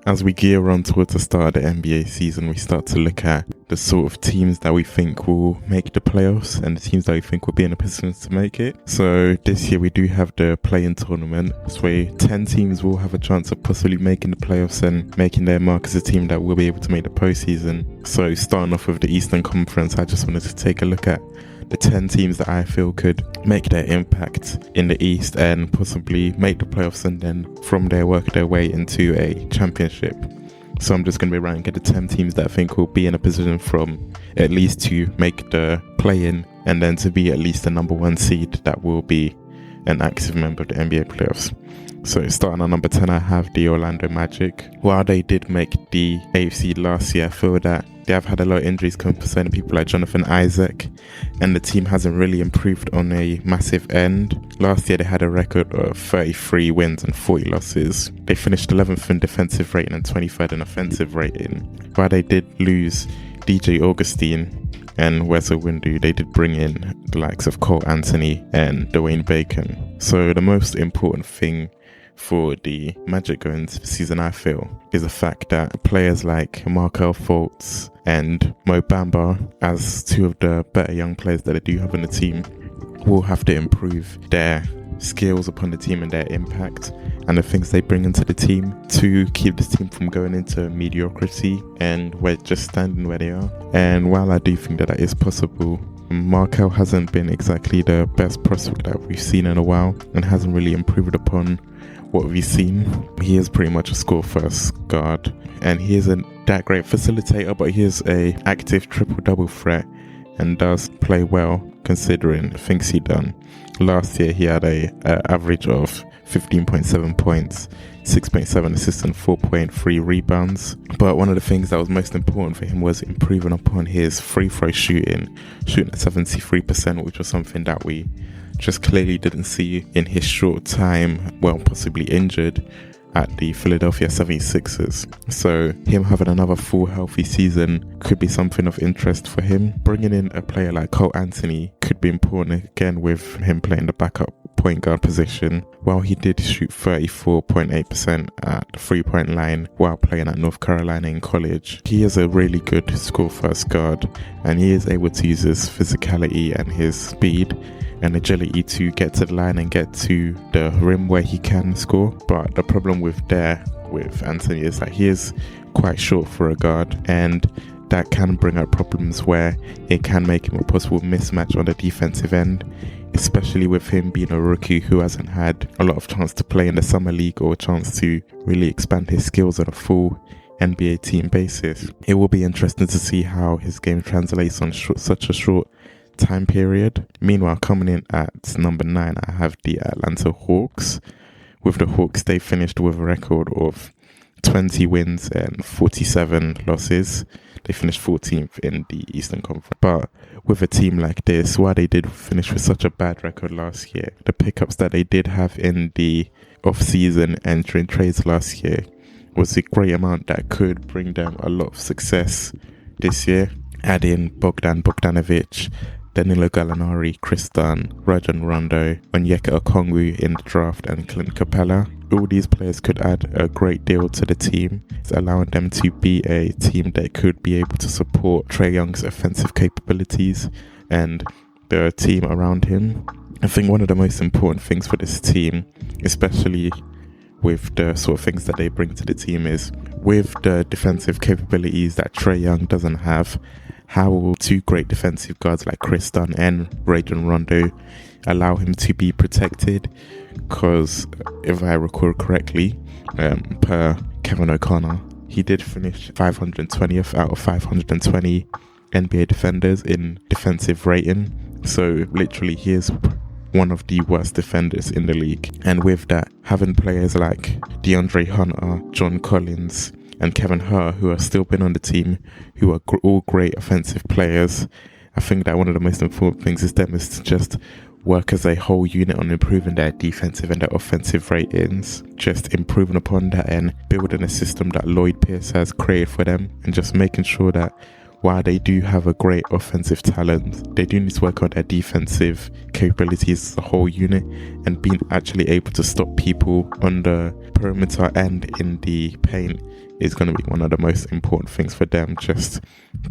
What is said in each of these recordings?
As we gear on towards the start of the NBA season, we start to look at the sort of teams that we think will make the playoffs and the teams that we think will be in a position to make it. So this year we do have the play-in tournament, so 10 teams will have a chance of possibly making the playoffs and making their mark as a team that will be able to make the postseason. So starting off with the Eastern Conference, I just wanted to take a look at the 10 teams that I feel could make their impact in the East and possibly make the playoffs, and then from there work their way into a championship. So I'm just going to be ranking the 10 teams that I think will be in a position from at least to make the play-in and then to be at least the number 1 seed that will be an active member of the NBA playoffs. So starting on number 10, I have the Orlando Magic. While they did make the 8th seed last year, I feel that they have had a lot of injuries concerning people like Jonathan Isaac, and the team hasn't really improved on a massive end. Last year they had a record of 33 wins and 40 losses. They finished 11th in defensive rating and 23rd in offensive rating. While they did lose DJ Augustine and Wes Iwundu, they did bring in the likes of Cole Anthony and Dwayne Bacon. So the most important thing for the Magic going into the season, I feel, is the fact that players like Markelle Fultz and Mo Bamba, as 2 of the better young players that they do have on the team, will have to improve their skills upon the team and their impact and the things they bring into the team to keep this team from going into mediocrity and we're just standing where they are. And while I do think that is possible, Markelle hasn't been exactly the best prospect that we've seen in a while and hasn't really improved upon what we've seen. He is pretty much a score-first guard, and he isn't that great facilitator, but he is a active triple-double threat and does play well considering the things he done. Last year he had a average of 15.7 points, 6.7 assists and 4.3 rebounds. But one of the things that was most important for him was improving upon his free throw shooting at 73%, which was something that we just clearly didn't see in his short time, well, possibly injured, at the Philadelphia 76ers. So him having another full healthy season could be something of interest for him. Bringing in a player like Cole Anthony could be important again, with him playing the backup point guard position. While he did shoot 34.8% at the 3-point line while playing at North Carolina in college, he is a really good score-first guard, and he is able to use his physicality and his speed and agility to get to the line and get to the rim where he can score. But the problem with Anthony is that he is quite short for a guard, and that can bring up problems where it can make him a possible mismatch on the defensive end, especially with him being a rookie who hasn't had a lot of chance to play in the summer league or a chance to really expand his skills on a full NBA team basis. It will be interesting to see how his game translates on such a short time period. Meanwhile, coming in at number 9, I have the Atlanta Hawks. With the Hawks, they finished with a record of 20 wins and 47 losses. They finished 14th in the Eastern Conference. But with a team like this, while they did finish with such a bad record last year, the pickups that they did have in the off-season and during trades last year was a great amount that could bring them a lot of success this year. Add in Bogdanovic, Danilo Gallinari, Chris Dunn, Rajon Rondo, Onyeka Okongwu in the draft, and Clint Capella. All these players could add a great deal to the team. It's allowing them to be a team that could be able to support Trae Young's offensive capabilities and the team around him. I think one of the most important things for this team, especially with the sort of things that they bring to the team, is with the defensive capabilities that Trae Young doesn't have, how will 2 great defensive guards like Chris Dunn and Rajon Rondo allow him to be protected? Because if I recall correctly, per Kevin O'Connor, he did finish 520th out of 520 NBA defenders in defensive rating. So literally he is one of the worst defenders in the league. And with that, having players like DeAndre Hunter, John Collins, and Kevin Hur, who have still been on the team, who are all great offensive players, I think that one of the most important things is them is to just work as a whole unit on improving their defensive and their offensive ratings, just improving upon that and building a system that Lloyd Pierce has created for them, and just making sure that while they do have a great offensive talent, they do need to work on their defensive capabilities as a whole unit and being actually able to stop people on the perimeter and in the paint is going to be one of the most important things for them. Just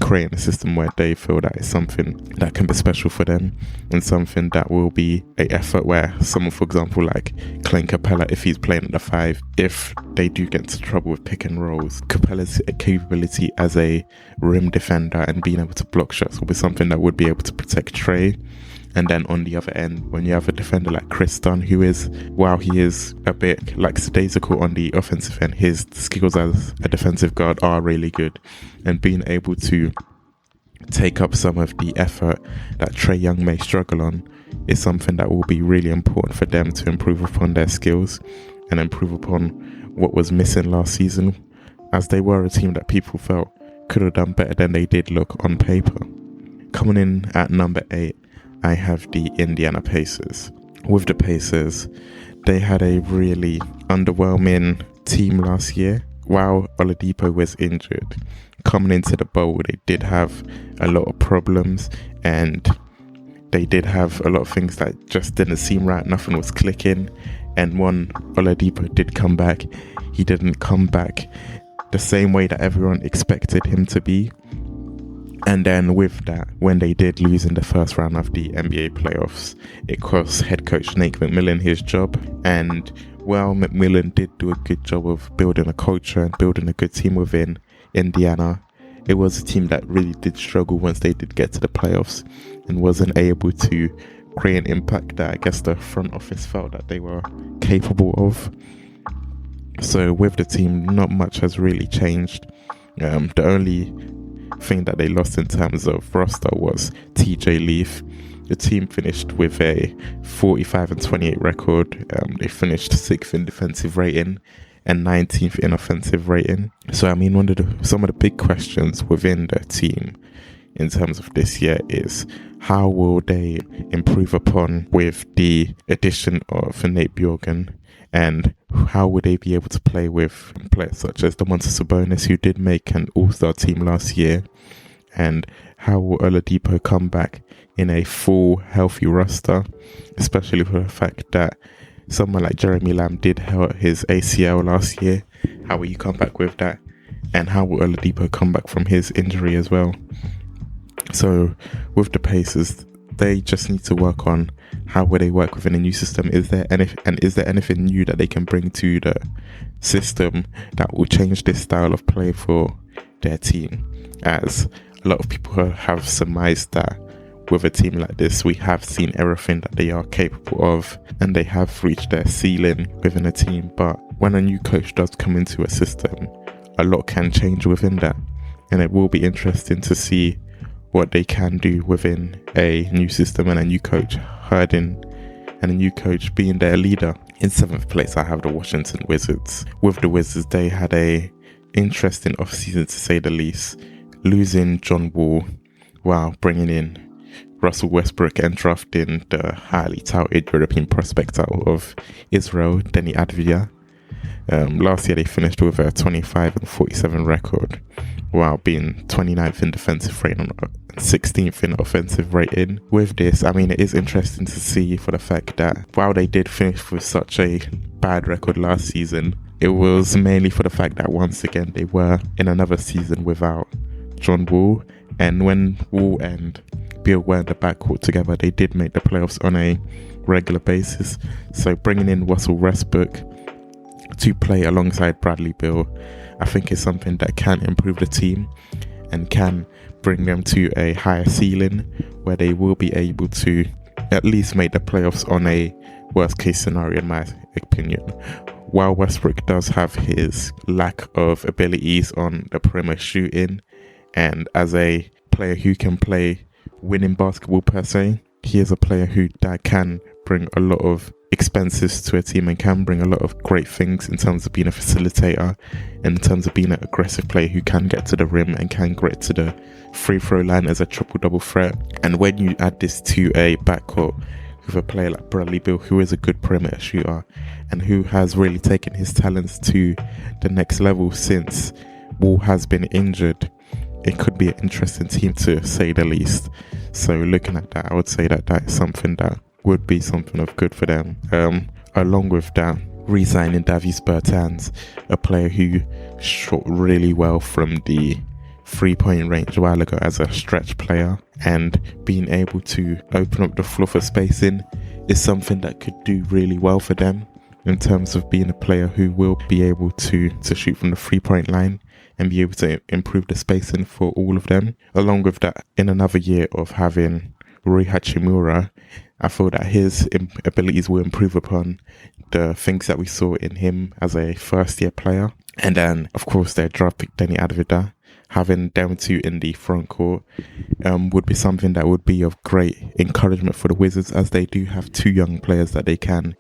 creating a system where they feel that it's something that can be special for them, and something that will be an effort where someone, for example, like Clint Capella, if he's playing at the 5, if they do get into trouble with pick and rolls, Capella's capability as a rim defender and being able to block shots will be something that would be able to protect Trey. And then on the other end, when you have a defender like Chris Dunn, who is, while he is a bit lackadaisical on the offensive end, his skills as a defensive guard are really good. And being able to take up some of the effort that Trey Young may struggle on is something that will be really important for them to improve upon their skills and improve upon what was missing last season, as they were a team that people felt could have done better than they did look on paper. Coming in at number 8, I have the Indiana Pacers. With the Pacers, they had a really underwhelming team last year. While Oladipo was injured, coming into the bowl, they did have a lot of problems, and they did have a lot of things that just didn't seem right. Nothing was clicking. And when Oladipo did come back, he didn't come back the same way that everyone expected him to be. And then with that, when they did lose in the first round of the NBA playoffs, it cost head coach Nate McMillan his job. And while McMillan did do a good job of building a culture and building a good team within Indiana, it was a team that really did struggle once they did get to the playoffs and wasn't able to create an impact that I guess the front office felt that they were capable of. So with the team, not much has really changed. The only thing that they lost in terms of roster was TJ Leaf. The team finished with a 45-28 record. They finished 6th in defensive rating and 19th in offensive rating. So I mean, some of the big questions within the team in terms of this year is how will they improve upon with the addition of Nate Bjorgen, and how would they be able to play with players such as Domantas Sabonis, who did make an all-star team last year, and how will Oladipo come back in a full healthy roster, especially for the fact that someone like Jeremy Lamb did hurt his ACL last year. How will you come back with that, and how will Oladipo come back from his injury as well? So with the Pacers, they just need to work on how will they work within a new system. Is there anything new that they can bring to the system that will change this style of play for their team? As a lot of people have surmised that with a team like this, we have seen everything that they are capable of, and they have reached their ceiling within a team. But when a new coach does come into a system, a lot can change within that, and it will be interesting to see what they can do within a new system and a new coach herding and a new coach being their leader. In 7th place, I have the Washington Wizards. With the Wizards, they had a interesting offseason to say the least, losing John Wall while bringing in Russell Westbrook and drafting the highly touted European prospect out of Israel, Denny Advia. Last year they finished with a 25-47 record, while being 29th in defensive rating, 16th in offensive rating. With this, I mean, it is interesting to see for the fact that while they did finish with such a bad record last season, it was mainly for the fact that once again they were in another season without John Wall, and when Wall and Beal were in the backcourt together, they did make the playoffs on a regular basis. So bringing in Russell Westbrook to play alongside Bradley Beal, I think is something that can improve the team and can bring them to a higher ceiling where they will be able to at least make the playoffs on a worst case scenario, in my opinion. While Westbrook does have his lack of abilities on the perimeter shooting, and as a player who can play winning basketball per se, he is a player that can bring a lot of expenses to a team and can bring a lot of great things in terms of being a facilitator and in terms of being an aggressive player who can get to the rim and can get to the free throw line as a triple-double threat. And when you add this to a backcourt with a player like Bradley Beal, who is a good perimeter shooter and who has really taken his talents to the next level since Wall has been injured, it could be an interesting team to say the least. So looking at that, I would say that that is something that would be something of good for them. Along with that, re-signing Davies Bertans, a player who shot really well from the 3-point range a while ago as a stretch player, and being able to open up the floor for spacing is something that could do really well for them in terms of being a player who will be able to shoot from the 3-point line and be able to improve the spacing for all of them. Along with that, in another year of having Rui Hachimura, I feel that his abilities will improve upon the things that we saw in him as a first-year player. And then, of course, their draft pick, Denny Advida, having them two in the front court would be something that would be of great encouragement for the Wizards, as they do have two young players that they can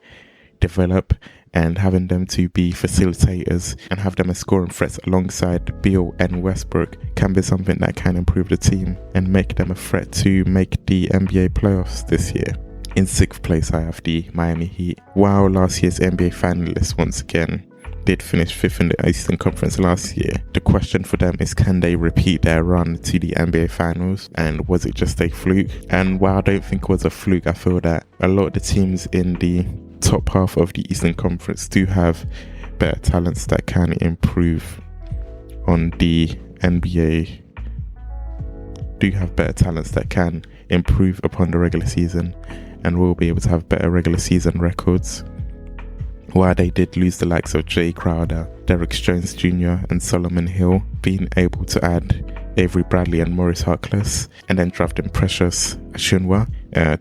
develop, and having them to be facilitators and have them as scoring threats alongside Beal and Westbrook can be something that can improve the team and make them a threat to make the NBA playoffs this year. In 6th place, I have the Miami Heat. While last year's NBA finalists once again did finish 5th in the Eastern Conference last year, the question for them is, can they repeat their run to the NBA Finals, and was it just a fluke? And while I don't think it was a fluke, I feel that a lot of the teams in the top half of the Eastern Conference do have better talents that can improve on the NBA, do have better talents that can improve upon the regular season and will be able to have better regular season records. While they did lose the likes of Jay Crowder, Derek Jones Jr. and Solomon Hill, being able to add Avery Bradley and Maurice Harkless and then drafting Precious Achunwa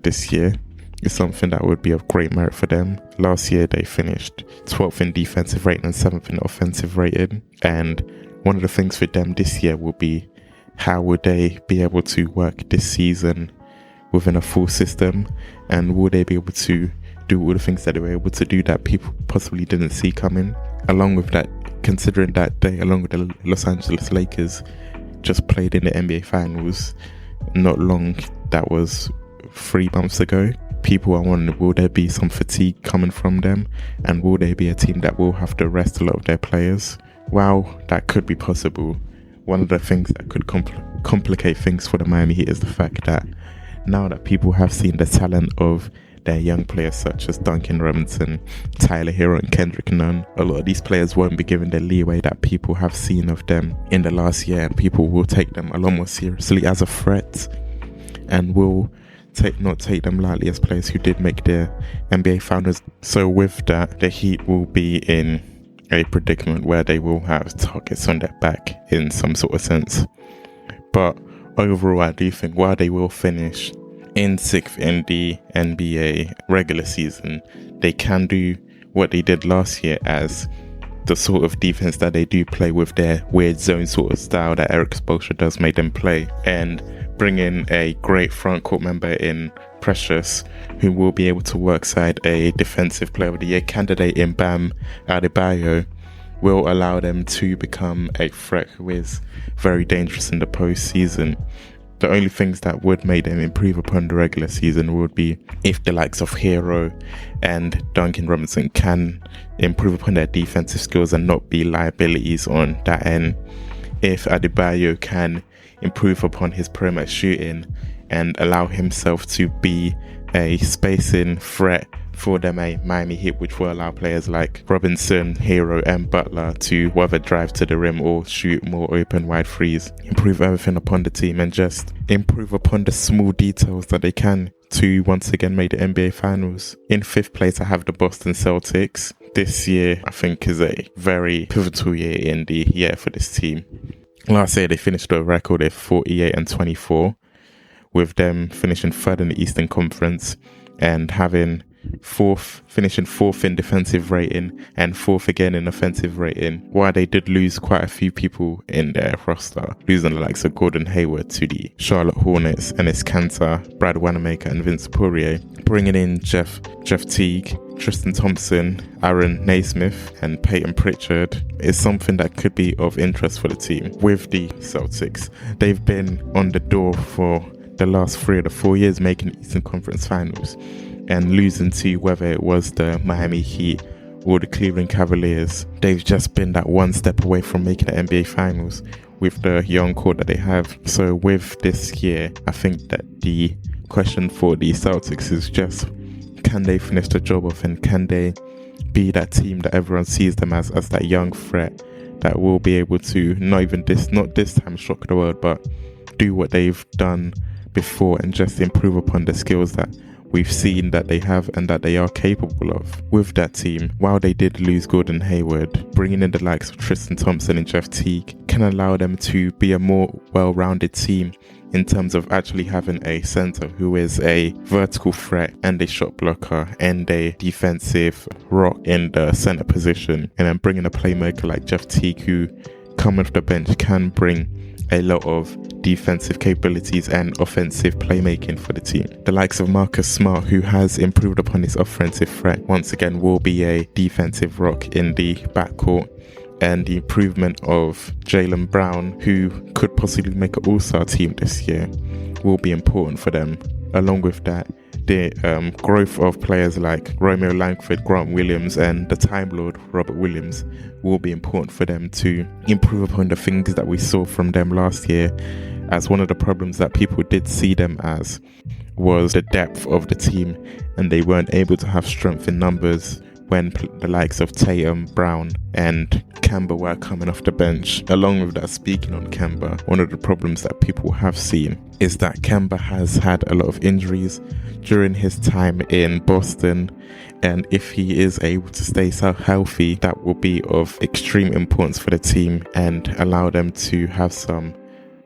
this year is something that would be of great merit for them. Last year they finished 12th in defensive rating and 7th in offensive rating, and one of the things for them this year will be how would they be able to work this season within a full system, and will they be able to do all the things that they were able to do that people possibly didn't see coming. Along with that, considering that they, along with the Los Angeles Lakers, just played in the NBA Finals not long, that was 3 months ago, people are wondering, will there be some fatigue coming from them, and will they be a team that will have to rest a lot of their players? While that could be possible, one of the things that could complicate things for the Miami Heat is the fact that now that people have seen the talent of their young players such as Duncan Robinson, Tyler Hero and Kendrick Nunn, a lot of these players won't be given the leeway that people have seen of them in the last year, and people will take them a lot more seriously as a threat and will not take them lightly as players who did make their NBA Finals. So with that, the Heat will be in a predicament where they will have targets on their back in some sort of sense. But overall, I do think while they will finish in 6th in the NBA regular season, they can do what they did last year as the sort of defense that they do play with their weird zone sort of style that Eric Spoelstra does make them play, and bring in a great front court member in Precious, who will be able to work side a defensive player of the year candidate in Bam Adebayo, will allow them to become a threat who is very dangerous in the postseason. The only things that would make them improve upon the regular season would be if the likes of Hero and Duncan Robinson can improve upon their defensive skills and not be liabilities on that end. If Adebayo can improve upon his perimeter shooting and allow himself to be a spacing threat for the Miami Heat, which will allow players like Robinson, Hero and Butler to whether drive to the rim or shoot more open wide threes, improve everything upon the team and just improve upon the small details that they can to once again make the NBA Finals. In 5th place, I have the Boston Celtics. This year, I think, is a very pivotal year in the year for this team. Last year, they finished a record of 48-24, with them finishing 3rd in the Eastern Conference and finishing 4th in defensive rating and 4th again in offensive rating. While they did lose quite a few people in their roster, losing the likes of Gordon Hayward to the Charlotte Hornets, Enes Kanter, Brad Wanamaker and Vince Poirier, bringing in Jeff Teague, Tristan Thompson, Aaron Naismith and Peyton Pritchard is something that could be of interest for the team. With the Celtics, they've been on the door for the last 3 or 4 years making the Eastern Conference Finals and losing to whether it was the Miami Heat or the Cleveland Cavaliers. They've just been that one step away from making the NBA Finals with the young core that they have. So with this year, I think that the question for the Celtics is just, can they finish the job off and can they be that team that everyone sees them as that young threat that will be able to not this time shock the world, but do what they've done before and just improve upon the skills that we've seen that they have and that they are capable of. With that team, while they did lose Gordon Hayward, bringing in the likes of Tristan Thompson and Jeff Teague can allow them to be a more well-rounded team in terms of actually having a center who is a vertical threat and a shot blocker and a defensive rock in the center position, and then bringing a playmaker like Jeff Teague who, coming off the bench, can bring a lot of defensive capabilities and offensive playmaking for the team. The likes of Marcus Smart, who has improved upon his offensive threat, once again will be a defensive rock in the backcourt. And the improvement of Jaylen Brown, who could possibly make an all-star team this year, will be important for them. Along with that, the growth of players like Romeo Langford, Grant Williams, and the Time Lord Robert Williams will be important for them to improve upon the things that we saw from them last year, as one of the problems that people did see them as was the depth of the team, and they weren't able to have strength in numbers when the likes of Tatum, Brown, and Kemba were coming off the bench. Along with that, speaking on Kemba, one of the problems that people have seen is that Kemba has had a lot of injuries during his time in Boston, and if he is able to stay so healthy, that will be of extreme importance for the team and allow them to have some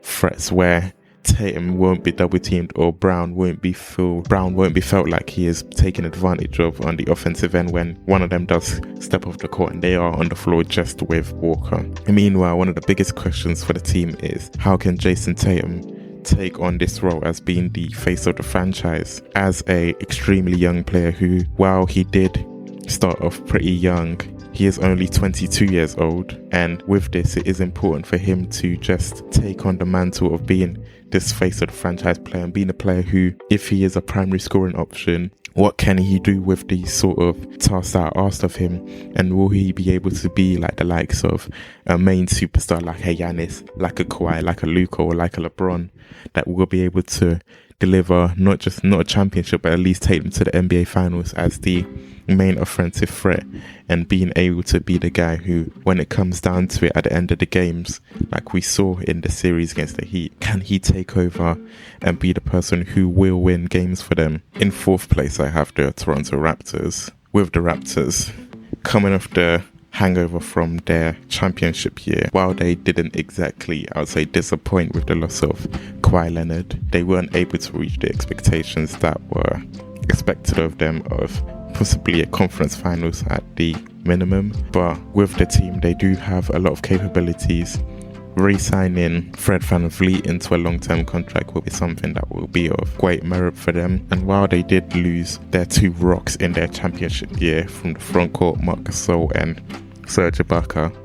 threats where Tatum won't be double teamed or Brown won't be felt like he is taken advantage of on the offensive end when one of them does step off the court and they are on the floor just with Walker. And meanwhile, one of the biggest questions for the team is how can Jason Tatum take on this role as being the face of the franchise as a extremely young player who, while he did start off pretty young, he is only 22 years old, and with this it is important for him to just take on the mantle of being this face of the franchise player and being a player who, if he is a primary scoring option, what can he do with these sort of tasks that are asked of him, and will he be able to be like the likes of a main superstar like a Giannis, like a Kawhi, like a Luka, or like a LeBron, that will be able to deliver not a championship but at least take them to the NBA Finals as the main offensive threat, and being able to be the guy who, when it comes down to it at the end of the games, like we saw in the series against the Heat, can he take over and be the person who will win games for them? In fourth place, I have the Toronto Raptors. With the Raptors coming off the hangover from their championship year, while they didn't exactly, I would say, disappoint with the loss of Kawhi Leonard, they weren't able to reach the expectations that were expected of them of possibly a conference finals at the minimum. But with the team, they do have a lot of capabilities. Re-signing Fred VanVleet into a long-term contract will be something that will be of great merit for them. And while they did lose their two rocks in their championship year from the front court, Marc Gasol and Serge Ibaka,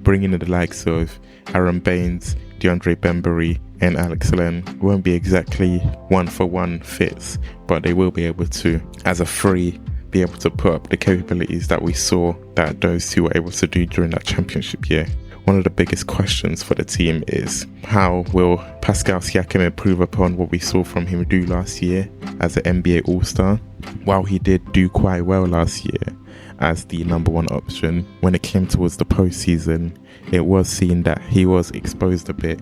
bringing in the likes of Aaron Baines, DeAndre Bembry, and Alex Len won't be exactly one-for-one fits, but they will be able to, as a three, be able to put up the capabilities that we saw that those two were able to do during that championship year. One of the biggest questions for the team is how will Pascal Siakam improve upon what we saw from him do last year as an NBA All-Star? While he did do quite well last year as the number one option, when it came towards the postseason, it was seen that he was exposed a bit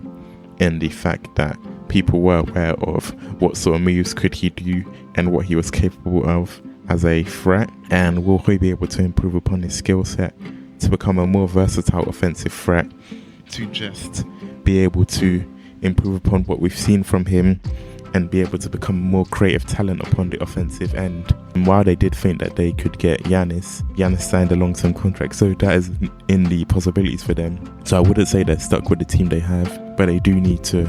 in the fact that people were aware of what sort of moves could he do and what he was capable of as a threat, and will he be able to improve upon his skill set to become a more versatile offensive threat, to just be able to improve upon what we've seen from him and be able to become more creative talent upon the offensive end. And while they did think that they could get Giannis signed a long-term contract, so that is in the possibilities for them. So I wouldn't say they're stuck with the team they have, but they do need to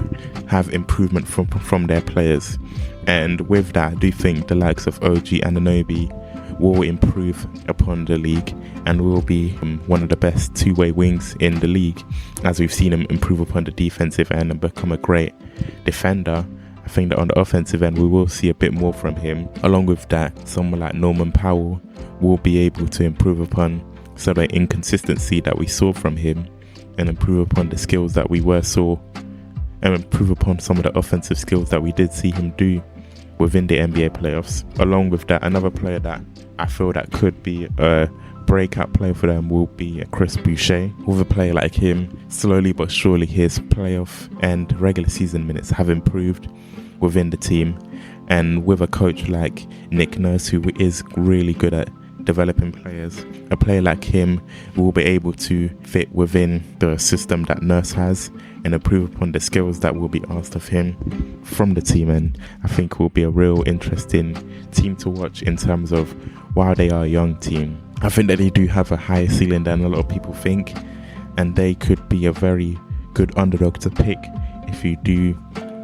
have improvement from their players. And with that, I do think the likes of OG Anunoby will improve upon the league and will be one of the best two-way wings in the league, as we've seen him improve upon the defensive end and become a great defender. I think that on the offensive end, we will see a bit more from him. Along with that, someone like Norman Powell will be able to improve upon some of the inconsistency that we saw from him and improve upon the skills that we saw and improve upon some of the offensive skills that we did see him do within the NBA playoffs. Along with that, another player that I feel that could be a breakout player for them will be a Chris Boucher. With a player like him, slowly but surely his playoff and regular season minutes have improved within the team. And with a coach like Nick Nurse, who is really good at developing players, a player like him will be able to fit within the system that Nurse has and improve upon the skills that will be asked of him from the team. And I think will be a real interesting team to watch in terms of, while they are a young team, I think that they do have a higher ceiling than a lot of people think, and they could be a very good underdog to pick if you do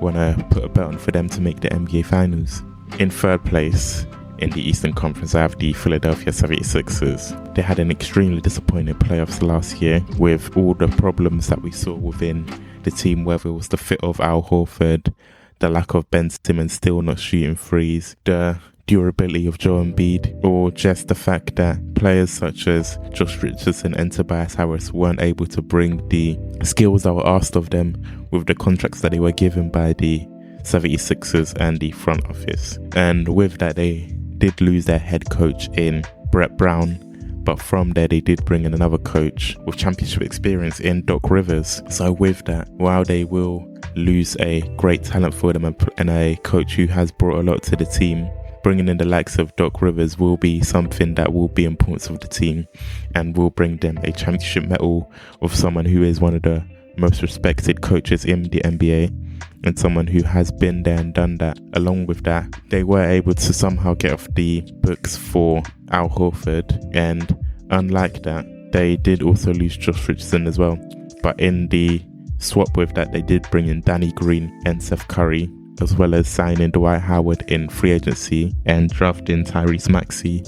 want to put a bet on for them to make the NBA Finals. In third place in the Eastern Conference, I have the Philadelphia 76ers. They had an extremely disappointing playoffs last year with all the problems that we saw within the team, whether it was the fit of Al Horford, the lack of Ben Simmons still not shooting threes, the durability of Joel Embiid, or just the fact that players such as Josh Richardson and Tobias Harris weren't able to bring the skills that were asked of them with the contracts that they were given by the 76ers and the front office. And with that, they did lose their head coach in Brett Brown, but from there they did bring in another coach with championship experience in Doc Rivers. So with that, while they will lose a great talent for them and a coach who has brought a lot to the team, bringing in the likes of Doc Rivers will be something that will be important for the team and will bring them a championship medal of someone who is one of the most respected coaches in the NBA and someone who has been there and done that. Along with that, they were able to somehow get off the books for Al Horford, and unlike that, they did also lose Josh Richardson as well. But in the swap with that, they did bring in Danny Green and Seth Curry, as well as signing Dwight Howard in free agency and drafting Tyrese Maxey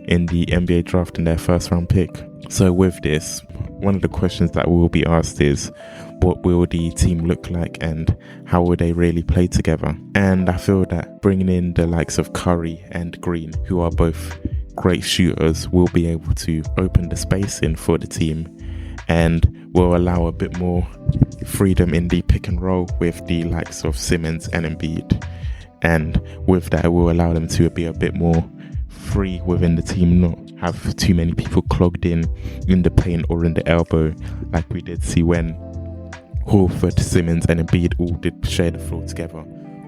in the NBA draft in their first round pick. So with this, one of the questions that will be asked is, what will the team look like and how will they really play together? And I feel that bringing in the likes of Curry and Green, who are both great shooters, will be able to open the space in for the team and will allow a bit more freedom in the pick and roll with the likes of Simmons and Embiid. And with that, it will allow them to be a bit more free within the team, not have too many people clogged in the paint or in the elbow, like we did see when Horford, Simmons and Embiid all did share the floor together,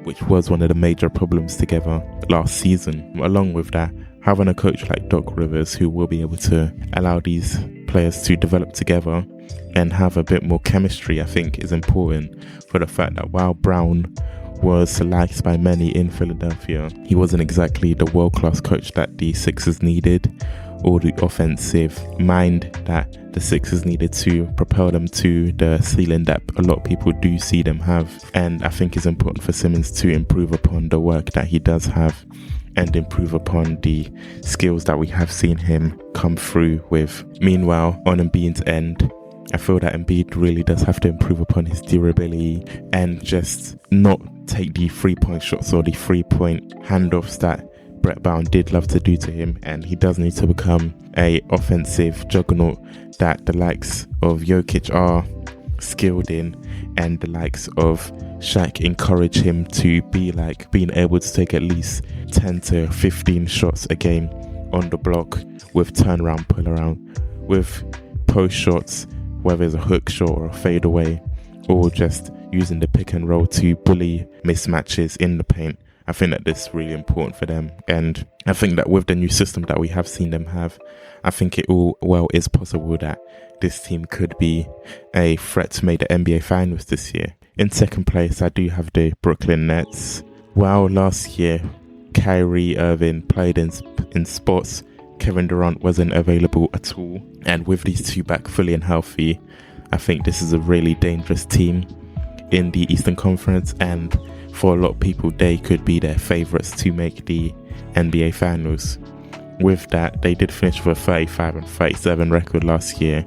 which was one of the major problems together last season. Along with that, having a coach like Doc Rivers who will be able to allow these players to develop together and have a bit more chemistry, I think is important, for the fact that while Brown was liked by many in Philadelphia, he wasn't exactly the world-class coach that the Sixers needed, or the offensive mind that the Sixers needed to propel them to the ceiling that a lot of people do see them have. And I think it's important for Simmons to improve upon the work that he does have and improve upon the skills that we have seen him come through with. Meanwhile, on Embiid's end, I feel that Embiid really does have to improve upon his durability and just not take the 3-point shots or the 3-point handoffs that Brett Brown did love to do to him, and he does need to become a offensive juggernaut that the likes of Jokic are skilled in, and the likes of Shaq encourage him to be like, being able to take at least 10 to 15 shots a game on the block with turnaround, pull around, with post shots, whether it's a hook shot or a fade away, or just using the pick and roll to bully mismatches in the paint. I think that this is really important for them, and I think that with the new system that we have seen them have, I think it all well is possible that this team could be a threat to make the NBA Finals this year. In second place, I do have the Brooklyn Nets. While last year Kyrie Irving played in spots, Kevin Durant wasn't available at all, and with these two back fully and healthy, I think this is a really dangerous team in the Eastern Conference, and for a lot of people, they could be their favourites to make the NBA Finals. With that, they did finish with a 35-37 record last year,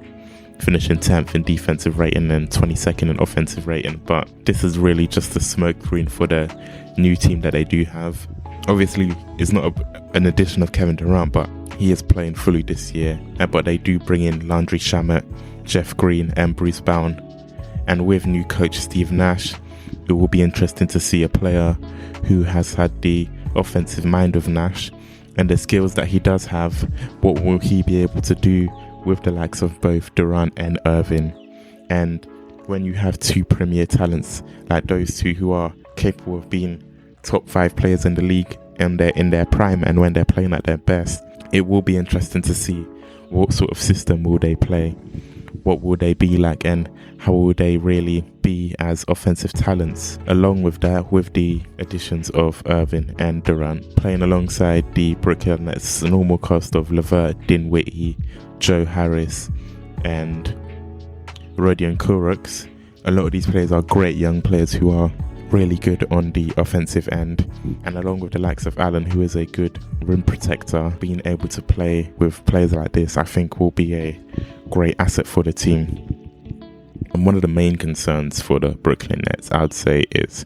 finishing 10th in defensive rating and 22nd in offensive rating. But this is really just a smoke screen for the new team that they do have. Obviously, it's not an addition of Kevin Durant, but he is playing fully this year. But they do bring in Landry Shamet, Jeff Green and Bruce Bowen. And with new coach Steve Nash, it will be interesting to see a player who has had the offensive mind of Nash and the skills that he does have, what will he be able to do with the likes of both Durant and Irving? And when you have two premier talents like those two who are capable of being top 5 players in the league and they're in their prime and when they're playing at their best, it will be interesting to see what sort of system will they play, what will they be like, and how will they really be as offensive talents. Along with that, with the additions of Irving and Durant playing alongside the Brooklyn Nets normal cast of LeVert, Dinwiddie, Joe Harris and Rodion Kurucs, a lot of these players are great young players who are really good on the offensive end, and along with the likes of Allen, who is a good rim protector, being able to play with players like this I think will be a great asset for the team. And one of the main concerns for the Brooklyn Nets, I would say, is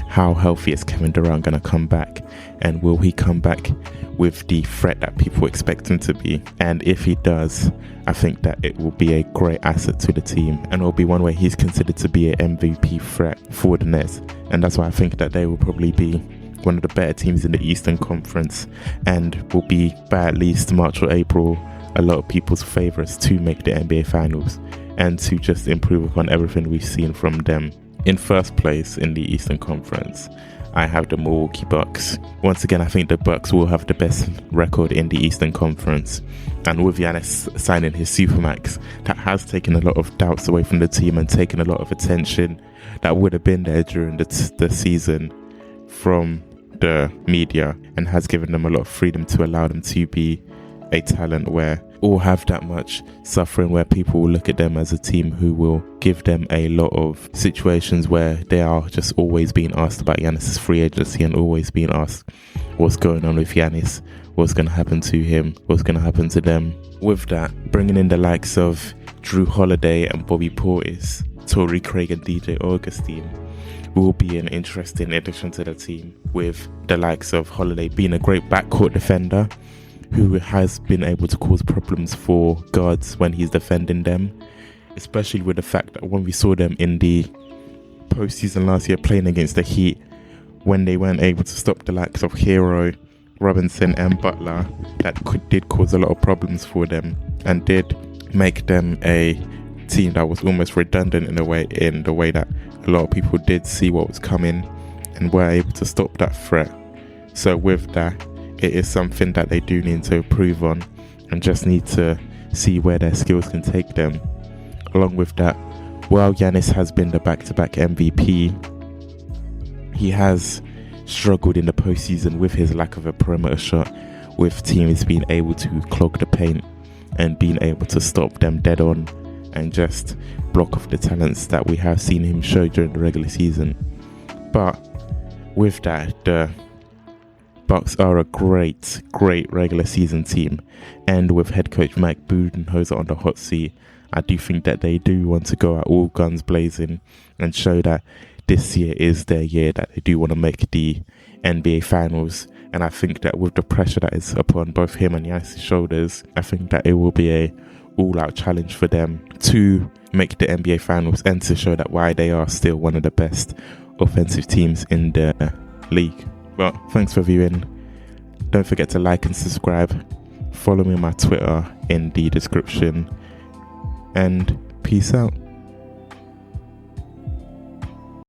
how healthy is Kevin Durant going to come back, and will he come back with the threat that people expect him to be? And if he does, I think that it will be a great asset to the team, and it will be one where he's considered to be an MVP threat for the Nets. And that's why I think that they will probably be one of the better teams in the Eastern Conference, and will be, by at least March or April, a lot of people's favourites to make the NBA Finals and to just improve upon everything we've seen from them. In first place in the Eastern Conference, I have the Milwaukee Bucks. Once again, I think the Bucks will have the best record in the Eastern Conference. And with Giannis signing his Supermax, that has taken a lot of doubts away from the team and taken a lot of attention that would have been there during the season from the media, and has given them a lot of freedom to allow them to be a talent where all have that much suffering, where people will look at them as a team who will give them a lot of situations where they are just always being asked about Giannis' free agency and always being asked what's going on with Giannis, what's going to happen to him, what's going to happen to them. With that, bringing in the likes of Drew Holiday and Bobby Portis, Torrey Craig and DJ Augustine will be an interesting addition to the team, with the likes of Holiday being a great backcourt defender who has been able to cause problems for guards when he's defending them, especially with the fact that when we saw them in the postseason last year playing against the Heat, when they weren't able to stop the likes of Hero, Robinson and Butler, that did cause a lot of problems for them and did make them a team that was almost redundant in the way that a lot of people did see what was coming and were able to stop that threat. So with that, it is something that they do need to improve on and just need to see where their skills can take them. Along with that, while Giannis has been the back-to-back MVP, he has struggled in the postseason with his lack of a perimeter shot, with teams being able to clog the paint and being able to stop them dead on and just block off the talents that we have seen him show during the regular season. But with that, the Bucks are a great regular season team, and with head coach Mike Budenholzer on the hot seat, I do think that they do want to go out all guns blazing and show that this year is their year, that they do want to make the NBA Finals. And I think that with the pressure that is upon both him and Giannis' shoulders, I think that it will be a all-out challenge for them to make the NBA Finals and to show that why they are still one of the best offensive teams in the league. Well, thanks for viewing. Don't forget to like and subscribe. Follow me on my Twitter in the description. And peace out.